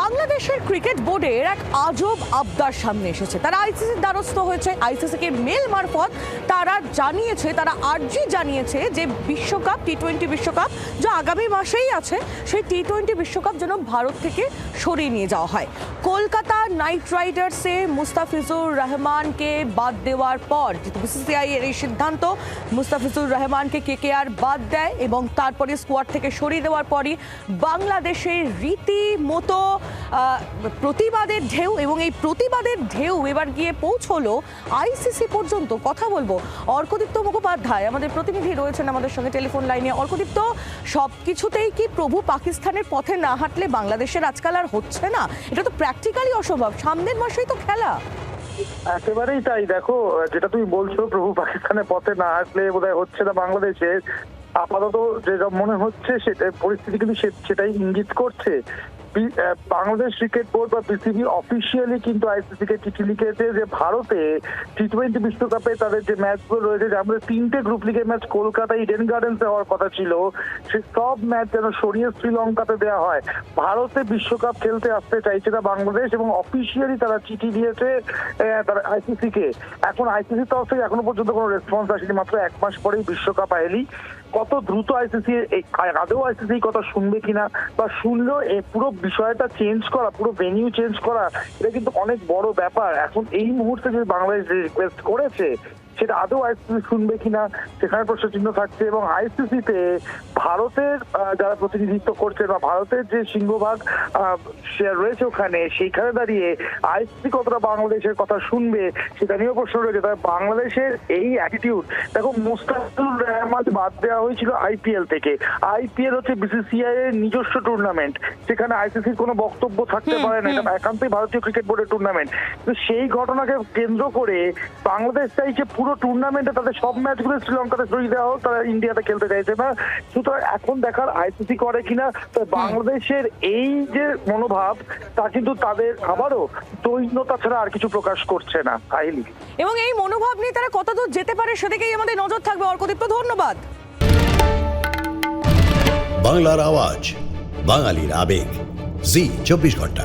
বাংলাদেশের ক্রিকেট বোর্ডের এক আজব আবদার সামনে এসেছে। তারা আইসিসির দ্বারস্থ হয়েছে। আইসিসিকে মেল মারফত তারা আর্জি জানিয়েছে যে বিশ্বকাপ টি-20 বিশ্বকাপ যা আগামী মাসেই আছে, সেই টি-20 বিশ্বকাপ যেন ভারত থেকে সরিয়ে নিয়ে যাওয়া হয়। কলকাতা নাইট রাইডার্সে মুস্তাফিজুর রহমানকে বাদ দেওয়ার পর বিসিসিআই এর এই সিদ্ধান্ত, মুস্তাফিজুর রহমানকে কেকেআর বাদ দেয় এবং তারপরে স্কোয়াড থেকে সরিয়ে দেওয়ার পরই বাংলাদেশের রীতিমতো প্রতিবাদের ঢেউ, এবং এই প্রতিবাদের ঢেউ এবার গিয়ে পৌঁছলো আইসিসি পর্যন্ত। কথা বলবো অর্কদীপ্ত মুখোপাধ্যায়, আমাদের প্রতিনিধি রয়েছেন আমাদের সঙ্গে টেলিফোন লাইনে। অর্কদীপ্ত, সব কিছুতেই কি প্রভু পাকিস্তানের পথে না হাঁটলে বাংলাদেশের আজকাল আর হচ্ছে না? এটা তো প্র্যাকটিক্যালি অসম্ভব। সামনের মাসেই তো খেলা। একেবারেই তাই। দেখো, যেটা তুমি বলছো প্রভু পাকিস্তানের পথে না হাঁটলে বোধহয় হচ্ছে না বাংলাদেশে, আপাতত যেটা মনে হচ্ছে সেটা পরিস্থিতি কিন্তু সেটাই ইঙ্গিত করছে। বাংলাদেশ ক্রিকেট বোর্ড বা বিসিবি অফিসিয়ালি কিন্তু আইসিসি কে চিঠি লিখেছে যে ভারতে টি-20 বিশ্বকাপে তাদের যে ম্যাচগুলো রয়েছে, যে আমাদের 3টে গ্রুপ লিগের ম্যাচ কলকাতা ইডেন গার্ডেন্সে হওয়ার কথা ছিল, সে সব ম্যাচ যেন সরিয়ে শ্রীলঙ্কাতে দেওয়া হয়। ভারতে বিশ্বকাপ খেলতে আসতে চাইছে না বাংলাদেশ, এবং অফিসিয়ালি তারা চিঠি দিয়েছে তারা আইসিসি কে। এখন আইসিসির তরফ থেকে এখনো পর্যন্ত কোনো রেসপন্স আসেনি। মাত্র 1 মাস পরেই বিশ্বকাপ এলি। কত দ্রুত আইসিসি আদৌ আইসিসি কথা শুনবে কিনা, বা শুনলেও পুরো বিষয়টা চেঞ্জ করা, পুরো ভেনিউ চেঞ্জ করা, এটা কিন্তু অনেক বড় ব্যাপার। এখন এই মুহূর্তে যে বাংলাদেশ রিকোয়েস্ট করেছে সেটা আদৌ আইসিসি শুনবে কিনা সেখানে প্রশ্নচিহ্ন থাকছে। এবং আইসিসিতে ভারতের যারা প্রতিনিধিত্ব করছে বা ভারতের যে সিংহভাগ শেয়ার রয়েছে ওখানে, সেইখানে দাঁড়িয়ে আইসিসি কতটা বাংলাদেশের কথা শুনবে সেটা নিয়েও প্রশ্ন রয়েছে। তবে বাংলাদেশের এই অ্যাটিটিউড, দেখো, মুস্তাফিজুর রহমান বাদ দেওয়া হয়েছিল আইপিএল থেকে। আইপিএল হচ্ছে বিসিসিআই এর নিজস্ব টুর্নামেন্ট, সেখানে আইসিসির কোনো বক্তব্য থাকতে পারে না, এটা একান্তই ভারতীয় ক্রিকেট বোর্ডের টুর্নামেন্ট। তো সেই ঘটনাকে কেন্দ্র করে বাংলাদেশ চাইছে পুরো টুর্নামেন্টে তাদের সব ম্যাচগুলো শ্রীলঙ্কাতে সরিয়ে দেওয়া হোক, তারা ইন্ডিয়াতে খেলতে চাইছে না। সুতরাং এখন দেখার আইসিসি করে কিনা। তো বাংলাদেশের এই যে মনোভাব, তা কিন্তু তাদের আবারও দৈন্যতা ছাড়া আর কিছু প্রকাশ করছে না আইলি। এবং এই মনোভাব নিয়ে তারা কতদূর যেতে পারে সেদিকেই আমাদের নজর থাকবে। অর্কদীপ্ত, ধন্যবাদ। বাংলার আওয়াজ, বাঙালির আবেগ, জি 24 ঘন্টা।